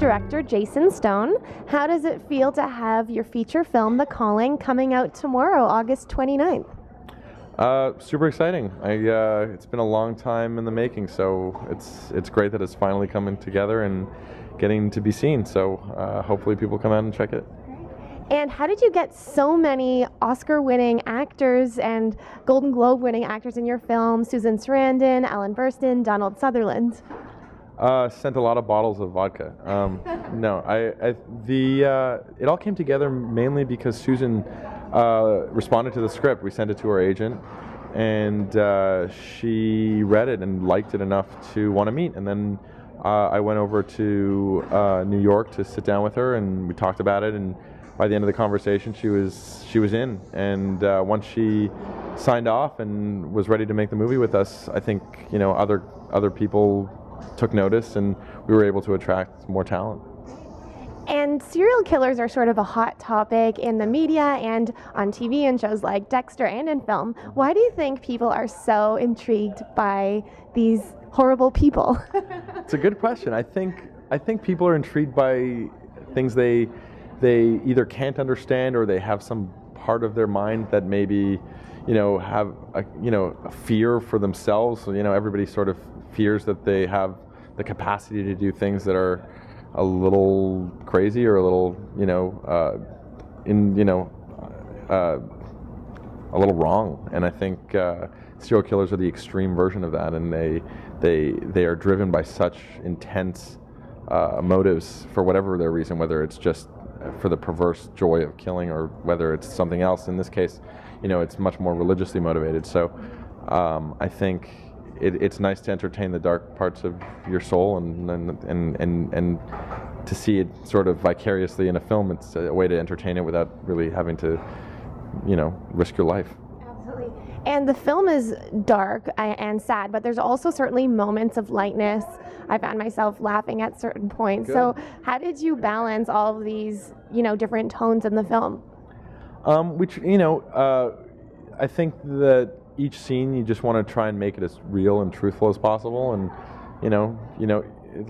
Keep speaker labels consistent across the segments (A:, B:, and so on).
A: director Jason Stone. How does it feel to have your feature film, The Calling, coming out tomorrow, August 29th?
B: Super exciting. It's been a long time in the making, so it's great that it's finally coming together and getting to be seen. So hopefully people come out and check it.
A: And how did you get so many Oscar-winning actors and Golden Globe-winning actors in your film? Susan Sarandon, Burstyn, Donald Sutherland.
B: Sent a lot of bottles of vodka. No, it all came together mainly because Susan responded to the script. We sent it to her agent, and she read it and liked it enough to want to meet. And then I went over to New York to sit down with her, and we talked about it. And by the end of the conversation, she was in. And once she signed off and was ready to make the movie with us, I think other people took notice, and we were able to attract more talent.
A: And serial killers are sort of a hot topic in the media and on TV and shows like Dexter and in film. Why do you think people are so intrigued by these horrible people?
B: It's a good question. I think people are intrigued by things they either can't understand, or they have some part of their mind that maybe have a fear for themselves. So, everybody sort of fears that they have the capacity to do things that are a little crazy or a little a little wrong. And I think serial killers are the extreme version of that, and they are driven by such intense motives for whatever their reason, whether it's just for the perverse joy of killing or whether it's something else. In this case, it's much more religiously motivated. So I think it's nice to entertain the dark parts of your soul, and to see it sort of vicariously in a film. It's a way to entertain it without really having to, risk your life.
A: Absolutely. And the film is dark and sad, but there's also certainly moments of lightness. I found myself laughing at certain points. Good. So how did you balance all of these, different tones in the film?
B: I think that each scene you just want to try and make it as real and truthful as possible, and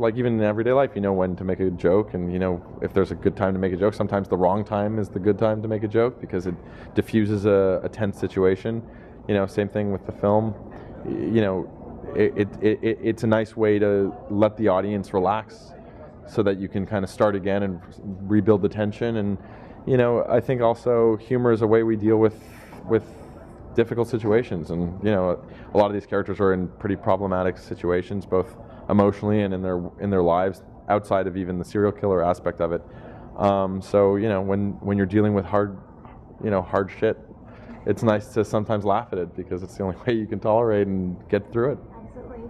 B: like even in everyday life, when to make a joke, and if there's a good time to make a joke. Sometimes the wrong time is the good time to make a joke because it diffuses a tense situation. Same thing with the film. It's a nice way to let the audience relax so that you can kind of start again and rebuild the tension. And I think also humor is a way we deal with difficult situations, and a lot of these characters are in pretty problematic situations, both emotionally and in their lives, outside of even the serial killer aspect of it. So when you're dealing with hard shit, it's nice to sometimes laugh at it because it's the only way you can tolerate and get through it.
A: Absolutely.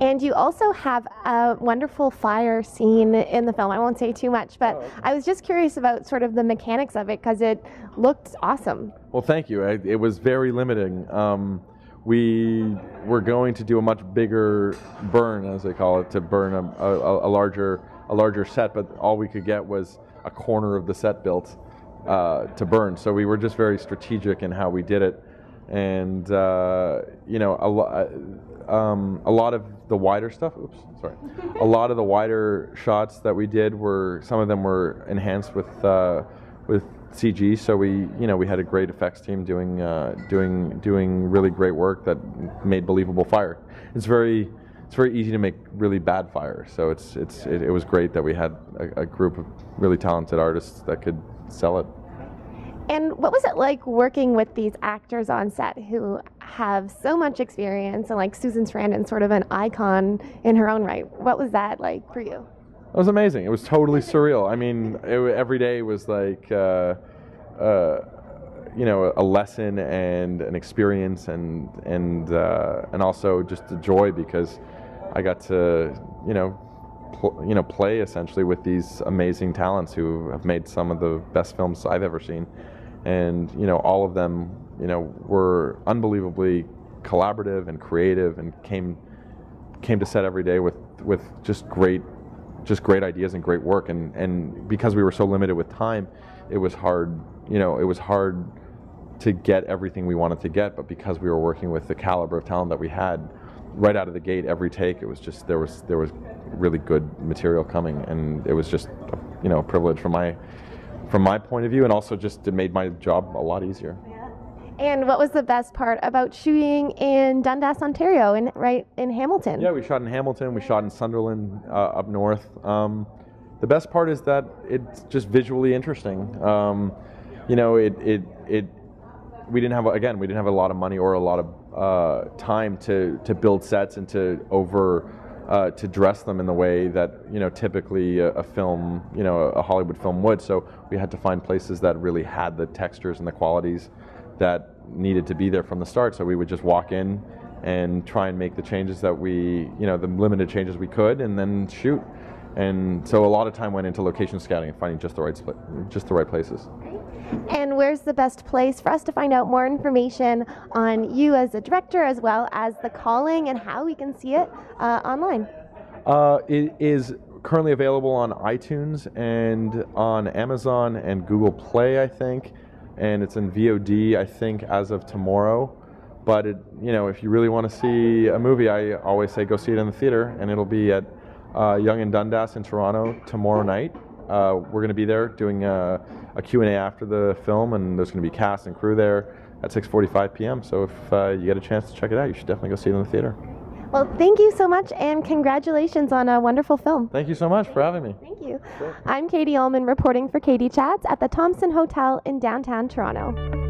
A: And you also have a wonderful fire scene in the film. I won't say too much, but I was just curious about sort of the mechanics of it because it looked awesome.
B: Well, thank you. It was very limiting. We were going to do a much bigger burn, as they call it, to burn a larger set, but all we could get was a corner of the set built to burn. So we were just very strategic in how we did it, and a lot of the wider stuff. A lot of the wider shots that we did some of them were enhanced with CG. So we had a great effects team doing really great work that made believable fire. It's very easy to make really bad fire. So it was great that we had a group of really talented artists that could sell it.
A: And what was it like working with these actors on set who have so much experience, and like Susan Sarandon, sort of an icon in her own right? What was that like for you?
B: It was amazing. It was totally surreal. I mean, every day was like a lesson and an experience, and also just a joy because I got to play essentially with these amazing talents who have made some of the best films I've ever seen. And all of them were unbelievably collaborative and creative, and came to set every day with just great ideas and great work. And because we were so limited with time, it was hard to get everything we wanted to get. But because we were working with the caliber of talent that we had, right out of the gate, every take, it was just there was really good material coming, and it was just a privilege from my point of view, and also just it made my job a lot easier.
A: And what was the best part about shooting in Dundas, Ontario, right in Hamilton?
B: Yeah, we shot in Hamilton. We shot in Sunderland up north. The best part is that it's just visually interesting. We didn't have a lot of money or a lot of time to build sets and to dress them in the way that typically a film, a Hollywood film would. So we had to find places that really had the textures and the qualities that needed to be there from the start. So we would just walk in and try and make the changes that the limited changes we could, and then shoot. And so a lot of time went into location scouting and finding just the right places.
A: And where's the best place for us to find out more information on you as a director, as well as The Calling, and how we can see it online?
B: It is currently available on iTunes and on Amazon and Google Play, I think, and it's in VOD, I think, as of tomorrow. But if you really want to see a movie, I always say go see it in the theater, and it'll be at Yonge and Dundas in Toronto tomorrow night. We're going to be there doing a Q&A after the film, and there's going to be cast and crew there at 6:45 p.m. So if you get a chance to check it out, you should definitely go see it in the theater.
A: Well, thank you so much, and congratulations on a wonderful film.
B: Thank you so much for having me.
A: Thank you.
B: Sure.
A: I'm Katie Uhlmann reporting for Katie Chats at the Thompson Hotel in downtown Toronto.